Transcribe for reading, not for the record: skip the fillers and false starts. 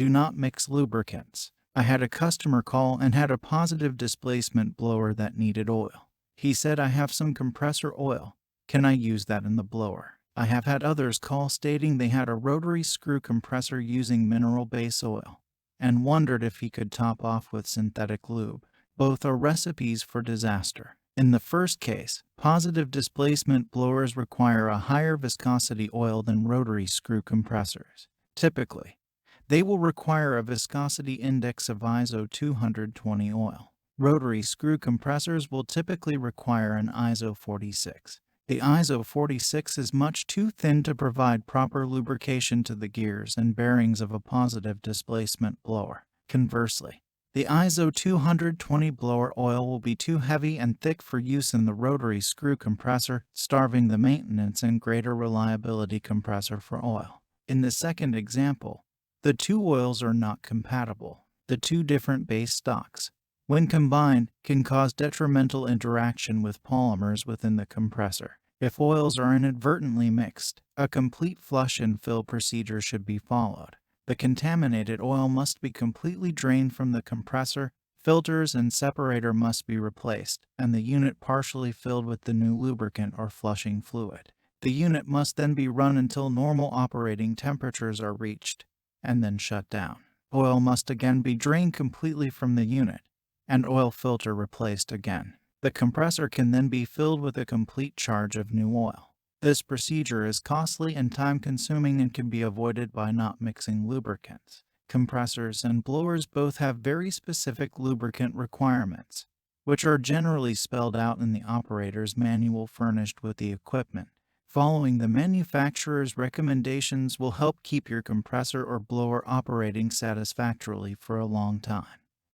Do not mix lubricants. I had a customer call and had a positive displacement blower that needed oil. He said, I have some compressor oil. Can I use that in the blower? I have had others call stating they had a rotary screw compressor using mineral base oil and wondered if he could top off with synthetic lube. Both are recipes for disaster. In the first case, positive displacement blowers require a higher viscosity oil than rotary screw compressors. Typically, they will require a viscosity index of ISO 220 oil. Rotary screw compressors will typically require an ISO 46. The ISO 46 is much too thin to provide proper lubrication to the gears and bearings of a positive displacement blower. Conversely, the ISO 220 blower oil will be too heavy and thick for use in the rotary screw compressor, starving the maintenance and greater reliability compressor for oil. In the second example, the two oils are not compatible. The two different base stocks, when combined, can cause detrimental interaction with polymers within the compressor. If oils are inadvertently mixed, a complete flush and fill procedure should be followed. The contaminated oil must be completely drained from the compressor, filters and separator must be replaced, and the unit partially filled with the new lubricant or flushing fluid. The unit must then be run until normal operating temperatures are reached, and then shut down. Oil must again be drained completely from the unit, and oil filter replaced again. The compressor can then be filled with a complete charge of new oil. This procedure is costly and time-consuming and can be avoided by not mixing lubricants. Compressors and blowers both have very specific lubricant requirements, which are generally spelled out in the operator's manual furnished with the equipment. Following the manufacturer's recommendations will help keep your compressor or blower operating satisfactorily for a long time.